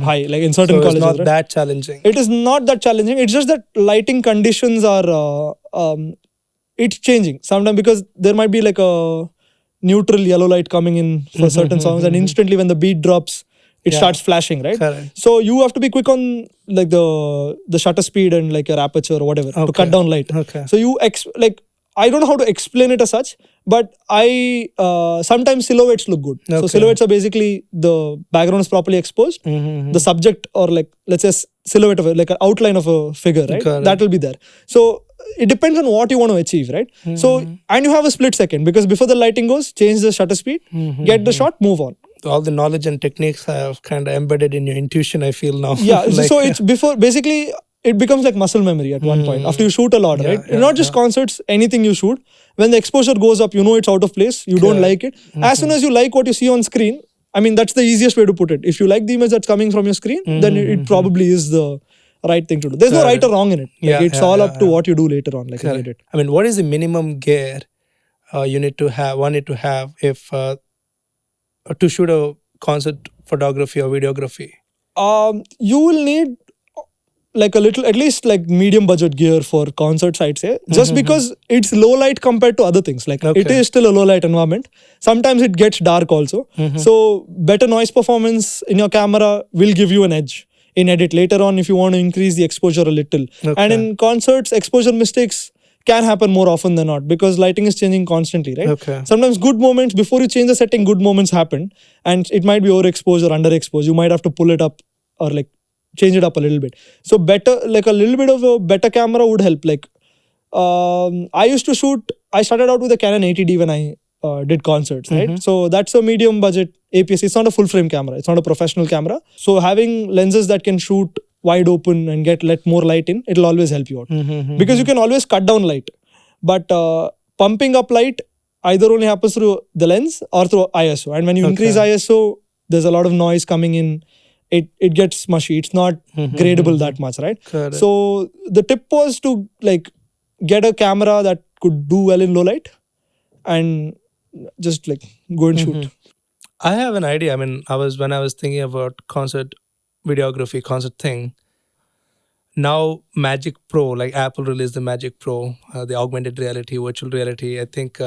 high, like in certain colleges. It's not that challenging. It is not that challenging. It's just that lighting conditions are it's changing sometimes, because there might be like a neutral yellow light coming in for certain songs, and instantly when the beat drops, it starts flashing, right? Correct. So you have to be quick on, like, the shutter speed and like your aperture or whatever to cut down light. So you like, I don't know how to explain it as such, but I sometimes silhouettes look good. So silhouettes are basically the background is properly exposed, the subject, or like, let's say, silhouette of like an outline of a figure, right? That will be there. So it depends on what you want to achieve, right? So, and you have a split second, because before the lighting goes, change the shutter speed, get the shot, move on. All the knowledge and techniques have kind of embedded in your intuition, I feel now. Yeah. Like, so it's before, basically, it becomes like muscle memory at one point after you shoot a lot, right? Not just concerts, anything you shoot. When the exposure goes up, you know it's out of place. You don't like it. As soon as you like what you see on screen, I mean, that's the easiest way to put it. If you like the image that's coming from your screen, then it probably is the right thing to do. There's no right or wrong in it. Like, it's all up to what you do later on. Like, I did it. I mean, what is the minimum gear you need to have? One need to have if to shoot a concert photography or videography. You will need like a little, at least like medium budget gear for concerts, I'd say, just because it's low light compared to other things. Like, it is still a low light environment. Sometimes it gets dark also. So better noise performance in your camera will give you an edge in edit later on if you want to increase the exposure a little. And in concerts, exposure mistakes can happen more often than not, because lighting is changing constantly, right? Sometimes good moments, before you change the setting, good moments happen, and it might be overexposed or underexposed. You might have to pull it up or like change it up a little bit. So better, like a little bit of a better camera would help. Like, I started out with a Canon 80D when I did concerts, right? So that's a medium budget APS. It's not a full frame camera. It's not a professional camera. So having lenses that can shoot wide open and let more light in, it'll always help you out. Because you can always cut down light. But pumping up light either only happens through the lens or through ISO. And when you increase ISO, there's a lot of noise coming in. It gets mushy. It's not gradable that much, right? So the tip was to like get a camera that could do well in low light and just like go and shoot. I have an idea. I mean, when I was thinking about concert videography, concert thing. Now Magic Pro, like Apple released the Magic Pro, the augmented reality, virtual reality. I think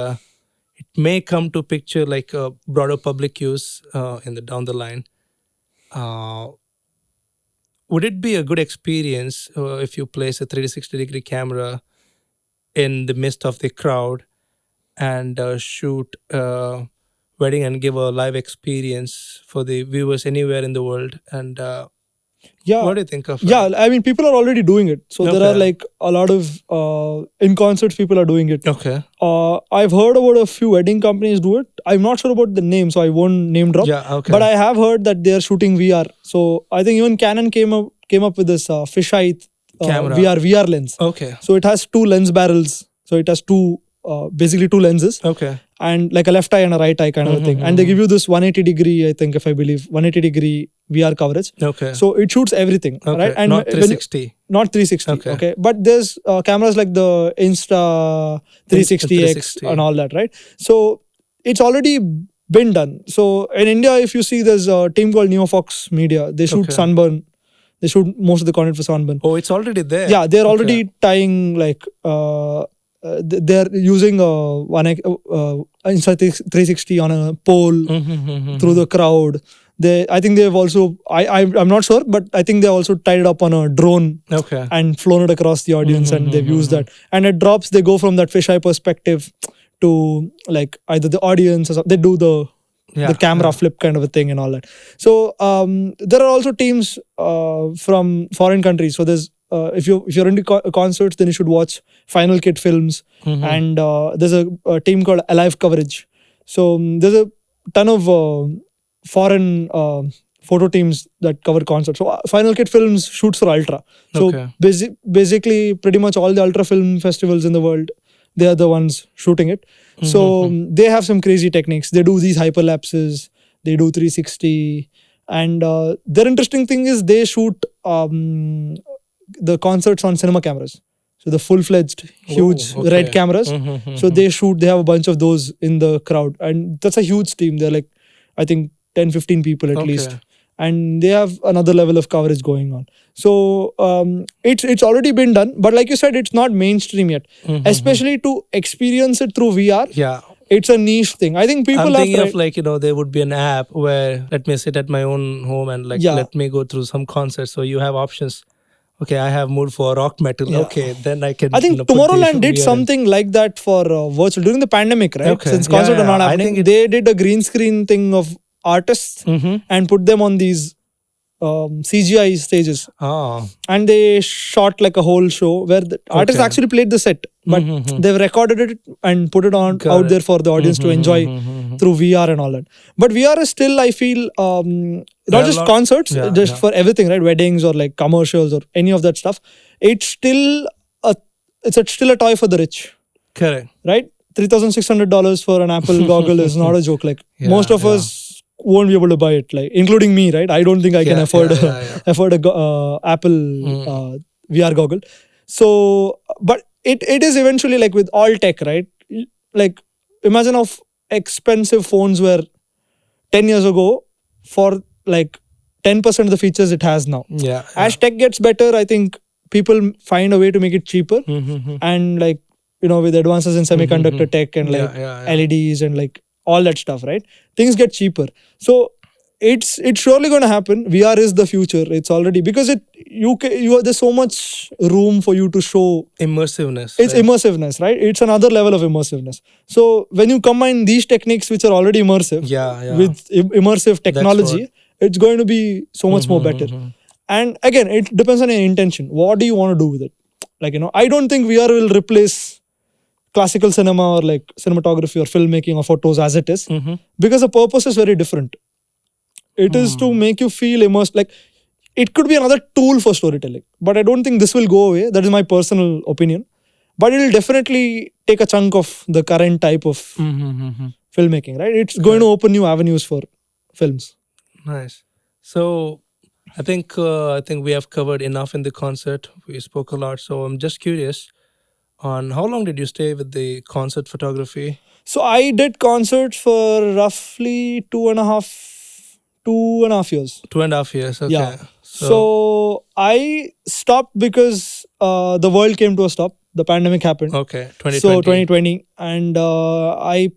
it may come to picture like a broader public use in the down the line. Uh, would it be a good experience if you place a 360-degree camera in the midst of the crowd and shoot wedding and give a live experience for the viewers anywhere in the world? And Yeah. what do you think of Yeah, it? I mean, people are already doing it. So there are Okay. like a lot of in concerts, people are doing it. Okay. I've heard about a few wedding companies do it. I'm not sure about the name, so I won't name drop. Yeah, okay. But I have heard that they are shooting VR. So I think even Canon came up with this fisheye Camera. VR lens. Okay. So it has two lens barrels. So it has basically two lenses. Okay. And like a left eye and a right eye kind of a thing. And they give you this 180 degree, I think, if I believe, 180 degree VR coverage. Okay. So it shoots everything, Okay. right? And not when- 360. not 360. Okay. Okay. But there's cameras like the Insta 360X 360. and all that, right? So it's already been done. So in India, if you see, there's a team called NeoFox Media. They shoot Okay. Sunburn. They shoot most of the content for Sunburn. Oh, it's already there. Yeah, they're Okay. already tying like they're using one Insta 360 on a pole through the crowd. I think they've also I'm not sure, but I think they also tied it up on a drone Okay. and flown it across the audience, and they've used that. And it drops. They go from that fisheye perspective to like either the audience or something. They do the camera flip kind of a thing and all that. So there are also teams from foreign countries. So there's if you're into concerts, then you should watch Final Kit Films, and there's a team called Alive Coverage. So there's a ton of foreign photo teams that cover concerts. So Final Kit Films shoots for Ultra. So Okay. basically, pretty much all the Ultra film festivals in the world, they are the ones shooting it. So they have some crazy techniques. They do these hyperlapses. They do 360, and their interesting thing is they shoot the concerts on cinema cameras. So the full-fledged huge okay. red cameras. So they have a bunch of those in the crowd, and that's a huge team. They're like, I think 10-15 people at Okay. least, and they have another level of coverage going on. So it's already been done, but like you said, it's not mainstream yet. Especially to experience it through VR, Yeah. it's a niche thing. I think people I'm have thinking tried. of like, there would be an app where let me sit at my own home and like Yeah. let me go through some concerts. So you have options. Okay, I have mood for rock metal. Yeah. Okay, then I can. I think put the Tomorrowland did VR in. something like that for virtual during the pandemic, right? Okay. Since Yeah, concerts are not yeah. I happening, think they did a green screen thing of artists and put them on these CGI stages, and they shot like a whole show where the artists Okay. actually played the set, but they've recorded it and put it on Got out it. there for the audience to enjoy through VR and all that. But VR is still, I feel, There not are just lot- concerts, Yeah, just yeah. for everything, right? Weddings or like commercials or any of that stuff. It's still still a toy for the rich, Correct. right? $3,600 for an Apple goggle is not a joke. Like Yeah, most of yeah. us won't be able to buy it, like including me, right? I don't think I can Yeah, afford yeah. afford a Apple VR goggle. So, but it is eventually like with all tech, right? Like imagine how expensive phones were 10 years ago for like 10% of the features it has now. Yeah. As tech gets better, I think people find a way to make it cheaper, and like with advances in semiconductor tech and like Yeah. LEDs and like all that stuff, right? Things get cheaper. So it's surely going to happen. VR is the future. It's already, because there's so much room for you to show. Immersiveness. It's right? immersiveness, right? It's another level of immersiveness. So when you combine these techniques, which are already immersive, Yeah. with immersive technology, it's going to be so much more better. And again, it depends on your intention. What do you want to do with it? Like, I don't think VR will replace classical cinema or like cinematography or filmmaking or photos as it is, because the purpose is very different. It is to make you feel immersed. Like, it could be another tool for storytelling, but I don't think this will go away. That is my personal opinion. But it will definitely take a chunk of the current type of filmmaking, right? It's going to open new avenues for films. Nice. So I think we have covered enough in the concert. We spoke a lot. So I'm just curious on how long did you stay with the concert photography? So I did concerts for roughly 2.5 years. 2.5 years. Okay. Yeah. So I stopped because the world came to a stop. the pandemic happened. Okay, 2020. So 2020, and I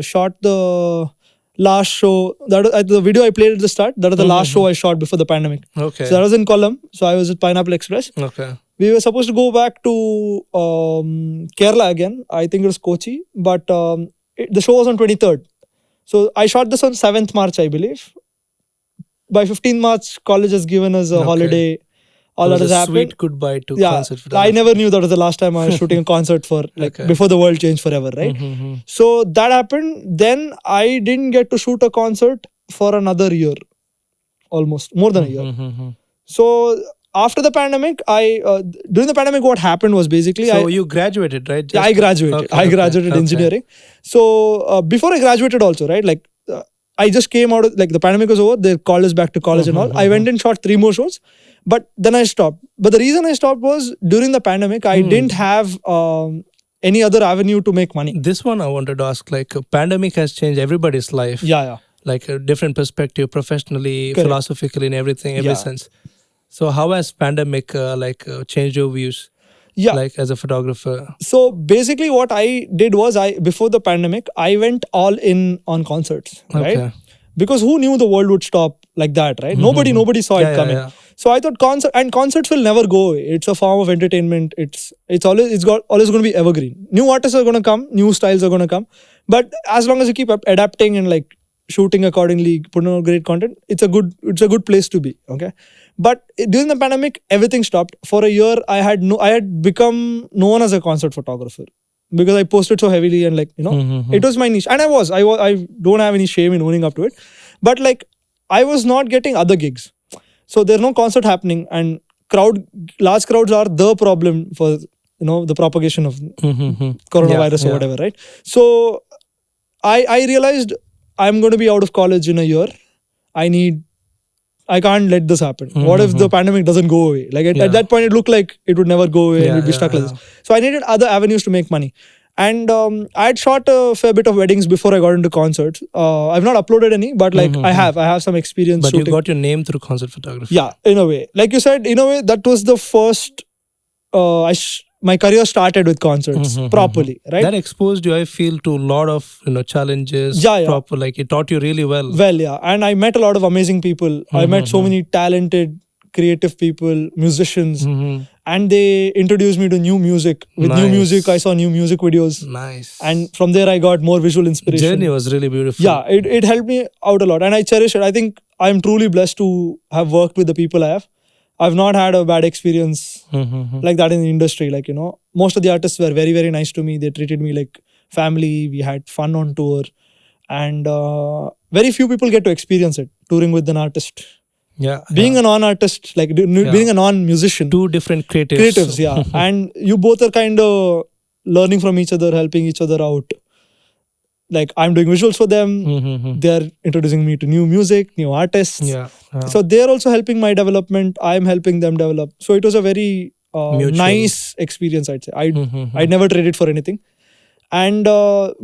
shot the last show. The video I played at the start. That was the last show I shot before the pandemic. Okay. So that was in Kollam. So I was at Pineapple Express. Okay. We were supposed to go back to Kerala again. I think it was Kochi, but the show was on 23rd. So I shot this on 7th March, I believe. By 15th March, college has given us a holiday. All It that was has a happened. sweet goodbye to Yeah, concert I photography. never knew that was the last time I was shooting a concert for Okay. before the world changed forever, right? So that happened. Then I didn't get to shoot a concert for another year, almost more than a year. So after the pandemic, during the pandemic, what happened was basically So you graduated, right? I graduated. Okay, I graduated okay. engineering. So before I graduated, also, right? I just came out of the pandemic was over. They called us back to college and all. I went and shot 3 more shows, but then I stopped. But the reason I stopped was during the pandemic, I didn't have any other avenue to make money. This one I wanted to ask, like, pandemic has changed everybody's life. Yeah. Like a different perspective, professionally, Correct. philosophically, in everything, every Yeah. sense. So how has pandemic changed your views? Yeah. Like as a photographer. So basically, what I did was before the pandemic, I went all in on concerts, right? Okay. Because who knew the world would stop like that, right? Nobody saw it coming. Yeah. So I thought concerts will never go away. It's a form of entertainment. It's always going to be evergreen. New artists are going to come, new styles are going to come. But as long as you keep adapting and like shooting accordingly, putting out great content, it's a good place to be. Okay. But during the pandemic, everything stopped. For a year, I had become known as a concert photographer because I posted so heavily and it was my niche. And I don't have any shame in owning up to it. But I was not getting other gigs. So there's no concert happening, and large crowds are the problem for the propagation of coronavirus or whatever, right? So I realized I'm going to be out of college in a year. I can't let this happen. What if the pandemic doesn't go away? At that point, it looked like it would never go away and we'd be stuck like this. So I needed other avenues to make money. And I had shot a fair bit of weddings before I got into concerts. I've not uploaded any, but I have some experience But shooting. you got your name through concert photography. Yeah, in a way. Like you said, in a way, that was the first. My career started with concerts properly, right? That exposed you, I feel, to a lot of challenges. Yeah. Proper, like it taught you really well. Well, yeah, and I met a lot of amazing people. I met so many talented, creative people, musicians, and they introduced me to new music. With new music, I saw new music videos. Nice. And from there, I got more visual inspiration. Journey was really beautiful. Yeah, it helped me out a lot, and I cherish it. I think I'm truly blessed to have worked with the people I have. I've not had a bad experience like that in the industry. Most of the artists were very, very nice to me. They treated me like family. We had fun on tour, and very few people get to experience it, touring with an artist. Yeah. Being a non-artist, being a non-musician. Two different creatives. Creatives, yeah. And you both are kind of learning from each other, helping each other out. I'm doing visuals for them. They're introducing me to new music, new artists. Yeah. So they're also helping my development. I'm helping them develop. So it was a very nice experience, I'd say. I'd never traded for anything. And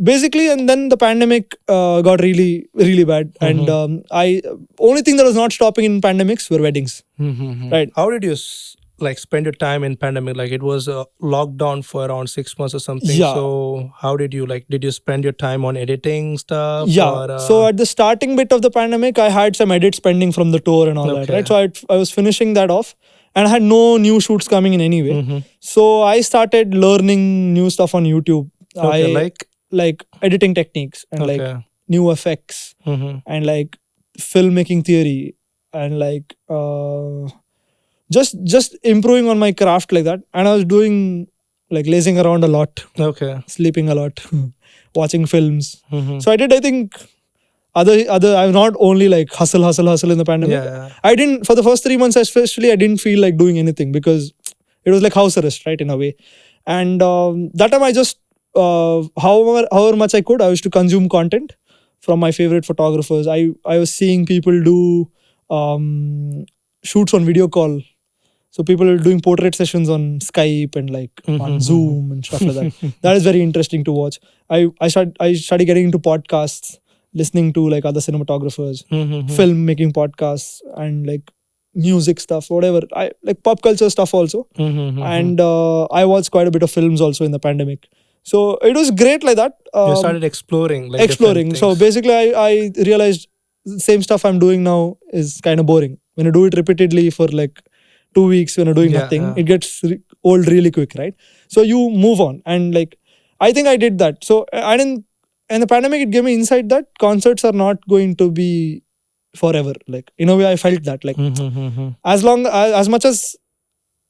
basically, and then the pandemic got really, really bad. And only thing that was not stopping in pandemics were weddings. Right. How did you spend your time in pandemic? It was a lockdown for around 6 months or something. Yeah. So how did you did you spend your time on editing stuff? Yeah. Or, so at the starting bit of the pandemic, I had some edits pending from the tour and all that, right? So I was finishing that off, and I had no new shoots coming in anyway. So I started learning new stuff on YouTube. Okay, like editing techniques and new effects and filmmaking theory and just improving on my craft like that. And I was doing lazing around a lot, sleeping a lot, watching films. So I did, I think, I've not only hustle in the pandemic. I didn't, for the first 3 months especially, I didn't feel like doing anything because it was like house arrest, right, in a way. And that time I just however much I could, I used to consume content from my favorite photographers. I was seeing people do shoots on video call. So people are doing portrait sessions on Skype and on Zoom and stuff like that. That is very interesting to watch. I started getting into podcasts, listening to other cinematographers, film making podcasts, and music stuff, whatever. I like pop culture stuff also. And I watched quite a bit of films also in the pandemic. So it was great like that. You started exploring, like Exploring. different So things. basically, I realized the same stuff I'm doing now is kind of boring. When I do it repeatedly for like 2 weeks, when I'm doing nothing, it gets old really quick, right? So you move on, and like I think I did that. So I didn't. And the pandemic, it gave me insight that concerts are not going to be forever. Like in a way, I felt that like as much as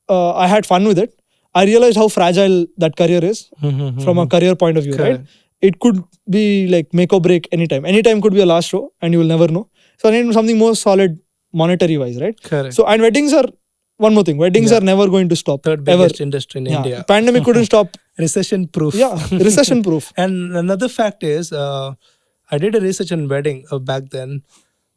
I had fun with it, I realized how fragile that career is from a career point of view, right? It could be like make or break anytime. Anytime could be a last show, and you will never know. So I need something more solid monetary wise, right? Correct. So and weddings are one more thing. Weddings are never going to stop. Third ever. biggest industry in India. Pandemic couldn't stop. Recession proof. Yeah, recession proof. And another fact is, I did a research on wedding back then.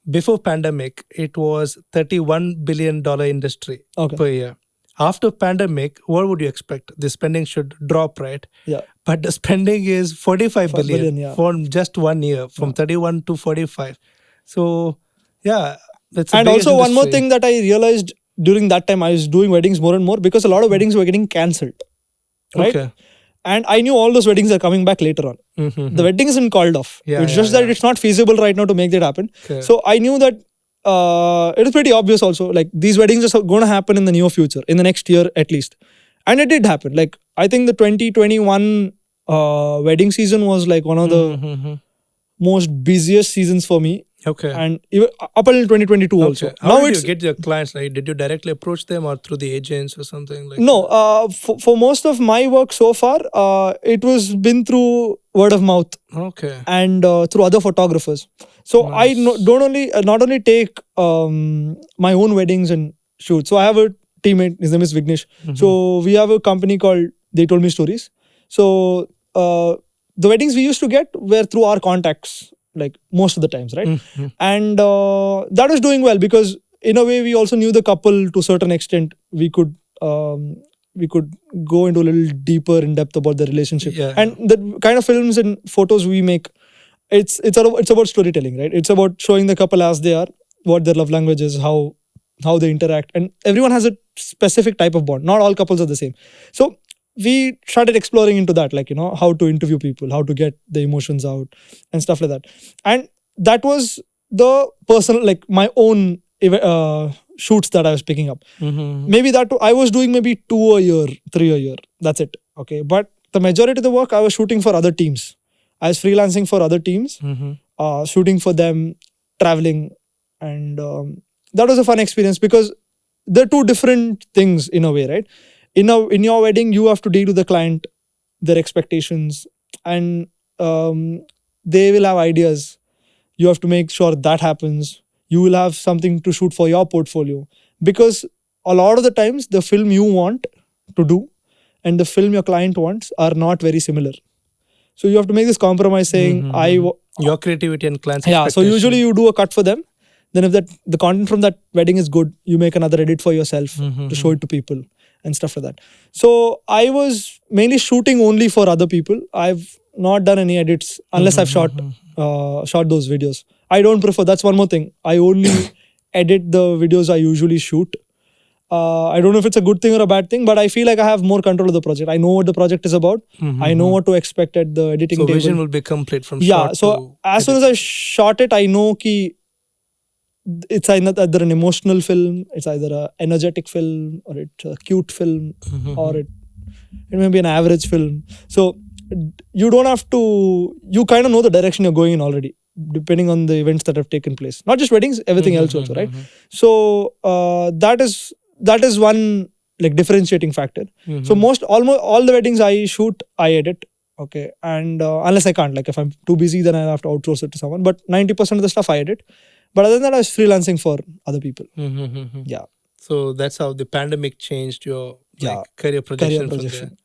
Before pandemic, it was $31 billion industry per year. After pandemic, what would you expect? The spending should drop, right? Yeah. But the spending is 45 billion for just 1 year, from 31 to 45. So, yeah, that's and also one more thing that I realized during that time, I was doing weddings more and more because a lot of weddings were getting cancelled, right? Okay. And I knew all those weddings are coming back later on. The wedding isn't called off. It's just that it's not feasible right now to make that happen. Okay. So I knew that it is pretty obvious also. Like these weddings are going to happen in the near future, in the next year at least. And it did happen. Like I think the 2021 wedding season was like one of the most busiest seasons for me. Okay. And even up until 2022 also. How did you get your clients? Like, did you directly approach them or through the agents or something? Like no, for most of my work so far, it was been through word of mouth. Okay. And through other photographers. So I don't only not only take my own weddings and shoot. So I have a teammate. His name is Vignesh. So we have a company called They Told Me Stories. So the weddings we used to get were through our contacts, like most of the times, right? And that was doing well because in a way we also knew the couple to a certain extent. We could go into a little deeper in depth about the relationship. And the kind of films and photos we make, it's about storytelling, right? It's about showing the couple as they are, what their love language is, how they interact, and everyone has a specific type of bond. Not all couples are the same. So we started exploring into that, like, how to interview people, how to get the emotions out and stuff like that. And that was the personal, like my own shoots that I was picking up. Maybe that I was doing maybe 2 a year, 3 a year. That's it. Okay. But the majority of the work I was shooting for other teams. I was freelancing for other teams, shooting for them, traveling. And that was a fun experience because they're two different things in a way, right? In your wedding, you have to deal with the client, their expectations, and they will have ideas. You have to make sure that happens. You will have something to shoot for your portfolio because a lot of the times the film you want to do and the film your client wants are not very similar. So you have to make this compromise saying, your creativity and client's so usually you do a cut for them. Then if the content from that wedding is good, you make another edit for yourself to show it to people and stuff like that. So I was mainly shooting only for other people. I've not done any edits unless I've shot those videos. I don't prefer. That's one more thing. I only edit the videos I usually shoot. I don't know if it's a good thing or a bad thing, but I feel like I have more control of the project. I know what the project is about. I know what to expect at the editing table. So vision will be complete from shot so as soon as I shot it, I know ki it's either an emotional film, it's either an energetic film, or it's a cute film, or it may be an average film. So you don't have to, you kind of know the direction you're going in already, depending on the events that have taken place. Not just weddings, everything else also, right? So that is one like differentiating factor. So almost all the weddings I shoot, I edit. Okay. And unless I can't, like if I'm too busy, then I'll have to outsource it to someone. But 90% of the stuff I edit. But other than that, I was freelancing for other people. Yeah. So that's how the pandemic changed your career projection.